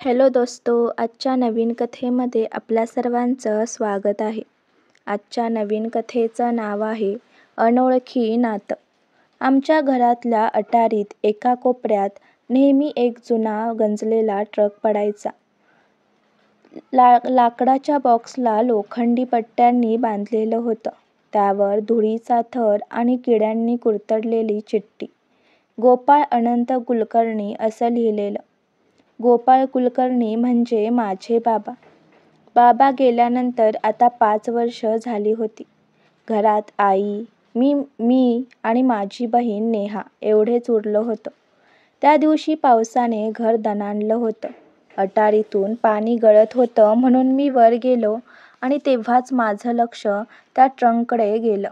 Hello दोस्तो, आजच्या नवीन कथेमध्ये आपल्या सर्वांचं स्वागत आहे. आजच्या नवीन कथेचं नाव आहे अनोळखी नातं. आमच्या घरातल्या अटारीत एका कोपऱ्यात नेहमी एक जुना गंजलेला ट्रक पडायचा. लाकडाच्या बॉक्सला लोखंडी पट्ट्यांनी बांधलेलं होतं. त्यावर धुळीचा थर आणि किड्यांनी कुरतडलेली चिठ्ठी. गोपाळ अनंत कुलकर्णी असं लिहिलेलं. गोपाळ कुलकर्णी म्हणजे माझे बाबा. बाबा गेल्यानंतर आता 5 वर्ष झाली होती. घरात आई, मी आणि माझी बहीण नेहा एवढेच उरलं होतं. त्या दिवशी पावसाने घर दणाणलं होतं. अटारीतून पाणी गळत होतं म्हणून मी वर गेलो आणि तेव्हाच माझं लक्ष त्या ट्रंककडे गेलं.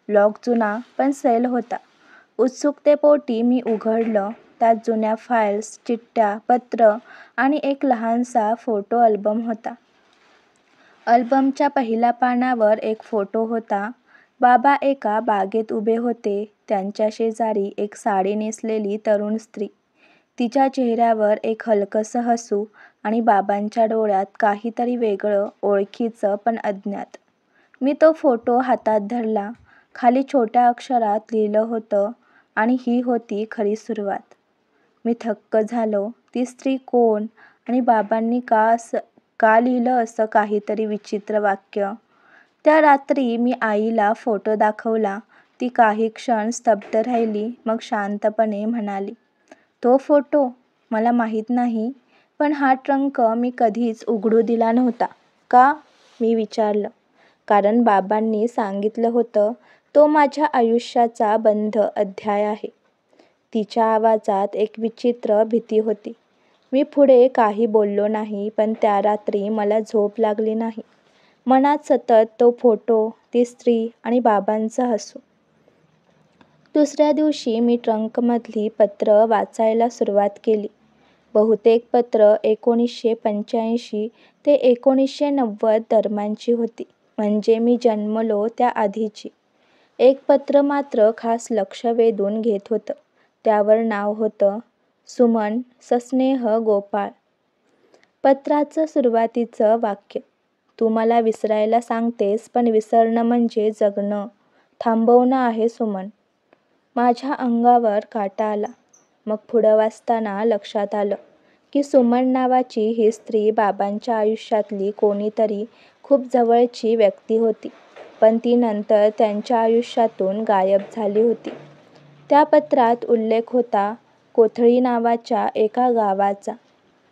लॉक जुना पण सैल होता. उत्सुकतेपोटी मी उघडलं. त्यात जुन्या फाईल्स, चिठ्ठ्या, पत्र आणि एक लहानसा फोटो अल्बम होता. अल्बमच्या पहिल्या पानावर एक फोटो होता. बाबा एका बागेत उभे होते. त्यांच्या शेजारी एक साडी नेसलेली तरुण स्त्री. तिच्या चेहऱ्यावर एक हलकंसं हसू आणि बाबांच्या डोळ्यात काहीतरी वेगळं, ओळखीचं पण अज्ञात. मी तो फोटो हातात धरला. खाली छोट्या अक्षरात लिहिलं होतं, आणि ही होती खरी सुरुवात. मी थक्क झालो. ती स्त्री कोण आणि बाबांनी का लिहिलं असं काहीतरी विचित्र वाक्य? त्या रात्री मी आईला फोटो दाखवला. ती काही क्षण स्तब्ध राहिली, मग शांतपणे म्हणाली, तो फोटो? मला माहीत नाही, पण हा ट्रंक मी कधीच उघडू दिला नव्हता. का? मी विचारलं. कारण बाबांनी सांगितलं होतं, तो माझ्या आयुष्याचा बंद अध्याय आहे. तिच्या आवाजात एक विचित्र भीती होती. मी पुढे काही बोललो नाही, पण त्या रात्री मला झोप लागली नाही. मनात सतत तो फोटो, ती स्त्री आणि बाबांचं हसू. दुसऱ्या दिवशी मी ट्रंकमधली पत्र वाचायला सुरुवात केली. बहुतेक पत्र 1985 ते 1990 दरम्यानची होती, म्हणजे मी जन्मलो त्या आधीची. एक पत्र मात्र खास लक्ष वेधून घेत होतं. त्यावर नाव होतं, सुमन सस्नेह गोपाळ. पत्राचं सुरुवातीचं वाक्य, तू मला विसरायला सांगतेस, पण विसरणं म्हणजे जगणं थांबवणं आहे सुमन. माझ्या अंगावर काटा आला. मग पुढं वाचताना लक्षात आलं की सुमन नावाची ही स्त्री बाबांच्या आयुष्यातली कोणीतरी खूप जवळची व्यक्ती होती, पण ती नंतर त्यांच्या आयुष्यातून गायब झाली होती. त्या पत्रात उल्लेख होता कोथळी नावाच्या एका गावाचा.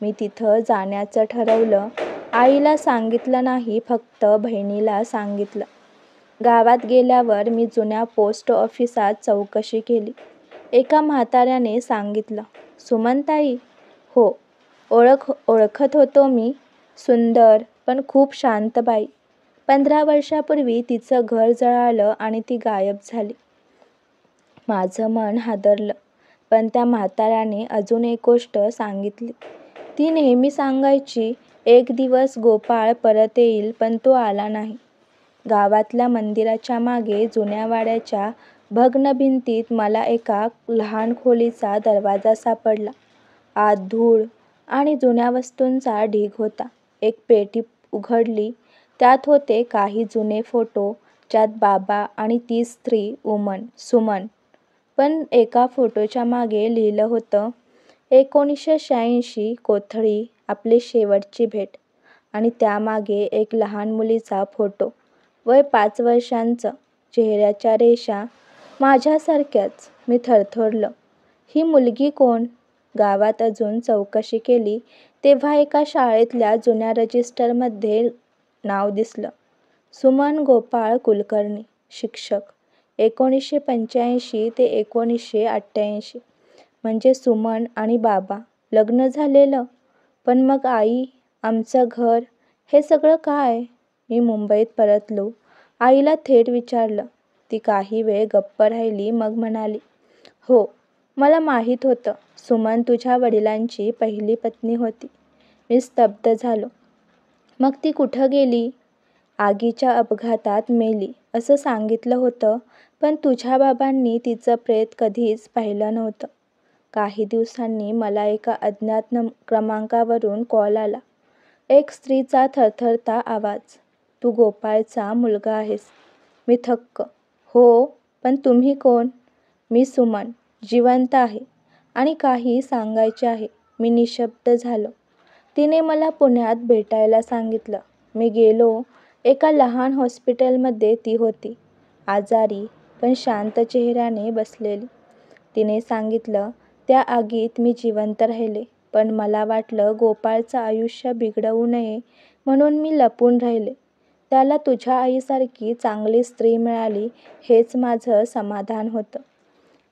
मी तिथं जाण्याचं ठरवलं. आईला सांगितलं नाही, फक्त बहिणीला सांगितलं. गावात गेल्यावर मी जुन्या पोस्ट ऑफिसात चौकशी केली. एका म्हाताऱ्याने सांगितलं, सुमनताई? हो, ओळखत होतो मी. सुंदर पण खूप शांत बाई. 15 वर्षापूर्वी तिचं घर जळालं आणि ती गायब झाली. माझं मन हादरलं. पण त्या म्हाताऱ्याने अजून एक गोष्ट सांगितली. ती नेहमी सांगायची, एक दिवस गोपाळ परत येईल, पण तो आला नाही. गावातल्या मंदिराच्या मागे जुन्या वाड्याच्या भग्न भिंतीत मला एका लहान खोलीचा दरवाजा सापडला. आत धूळ आणि जुन्या वस्तूंचा ढीग होता. एक पेटी उघडली. त्यात होते काही जुने फोटो, ज्यात बाबा आणि ती स्त्री सुमन. पण एका फोटोच्या मागे लिहिलं होतं, 1986 कोथळी, आपली शेवटची भेट. आणि त्यामागे एक लहान मुलीचा फोटो, वय 5 वर्षांचं, चेहऱ्याच्या रेषा माझ्यासारख्याच. मी थरथरलो. ही मुलगी कोण? गावात अजून चौकशी केली तेव्हा एका शाळेतल्या जुन्या रजिस्टरमध्ये नाव दिसलं, सुमन गोपाळ कुलकर्णी, शिक्षक, 1985 ते 1988. म्हणजे सुमन आणि बाबा, लग्न झालेलं. पण मग आई, आमचं घर, हे सगळं काय? मी मुंबईत परतलो. आईला थेट विचारलं. ती काही वेळ गप्प राहिली, मग म्हणाली, हो, मला माहीत होतं. सुमन तुझ्या वडिलांची पहिली पत्नी होती. मी स्तब्ध झालो. मग ती कुठं गेली? आगीच्या अपघातात मेली असं सांगितलं होतं, पण तुझ्या बाबांनी तिचं प्रेत कधीच पाहिलं नव्हतं. काही दिवसांनी मला एका अज्ञात क्रमांकावरून कॉल आला. एक स्त्रीचा थरथरता आवाज. तू गोपाळचा मुलगा आहेस. मी थक्क. हो, पण तुम्ही कोण? मी सुमन, जिवंत आहे आणि काही सांगायचे आहे. मी निशब्द झालो. तिने मला पुण्यात भेटायला सांगितलं. मी गेलो. एका लहान हॉस्पिटलमध्ये ती होती. आजारी पण शांत चेहऱ्याने बसलेली. तिने सांगितलं, त्या आगीत मी जिवंत राहिले, पण मला वाटलं गोपाळचं आयुष्य बिघडवू नये म्हणून मी लपून राहिले. त्याला तुझ्या आईसारखी चांगली स्त्री मिळाली हेच माझं समाधान होतं.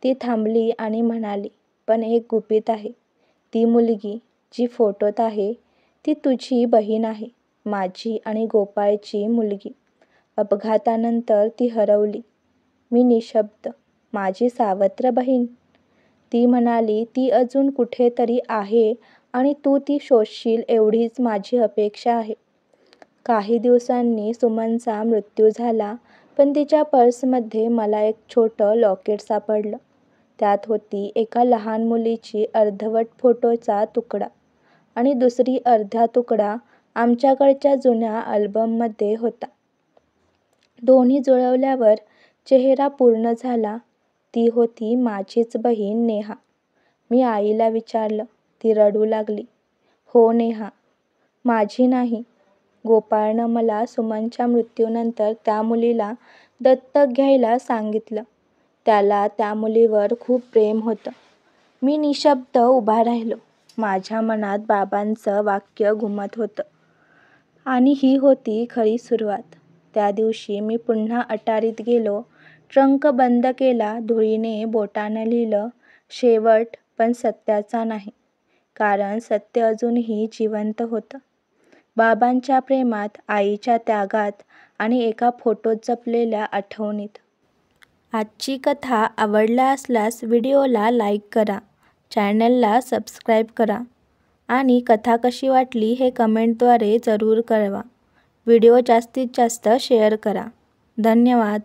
ती थांबली आणि म्हणाली, पण एक गुपित आहे. ती मुलगी जी फोटोत आहे ती तुझी बहीण आहे. माझी आणि गोपाळची मुलगी. अपघातानंतर ती हरवली. मी निशब्द. माझी सावत्र बहीण? ती म्हणाली, ती अजून कुठेतरी आहे आणि तू ती शोधशील एवढीच माझी अपेक्षा आहे. काही दिवसांनी सुमनचा मृत्यू झाला, पण तिच्या पर्समध्ये मला एक छोटं लॉकेट सापडलं. त्यात होती एका लहान मुलीची अर्धवट फोटोचा तुकडा आणि दुसरी अर्धा तुकडा आमच्याकडच्या जुन्या अल्बममध्ये होता. दोन्ही जुळवल्यावर चेहरा पूर्ण झाला. ती होती माझीच बहीण नेहा. मी आईला विचारलं. ती रडू लागली. हो नेहा, माझी नाही. गोपाळनं मला सुमनच्या मृत्यूनंतर त्या मुलीला दत्तक घ्यायला सांगितलं. त्याला त्या मुलीवर खूप प्रेम होतं. मी निशब्द उभा राहिलो. माझ्या मनात बाबांचं वाक्य घुमत होतं. आणि ही होती खरी सुरुवात. त्या दिवशी मी पुन्हा अटारीत गेलो. ट्रंक बंद केला. धुळीने बोटानं लिहिलं, शेवट, पण सत्याचा नाही. कारण सत्य अजूनही जिवंत होतं. बाबांच्या प्रेमात, आईच्या त्यागात आणि एका फोटोत जपलेल्या आठवणीत. आजची कथा आवडला असल्यास व्हिडिओला लाईक करा, चॅनलला सबस्क्राईब करा आणि कथा कशी वाटली हे कमेंटद्वारे जरूर कळवा. व्हिडिओ जास्तीत जास्त शेअर करा. धन्यवाद.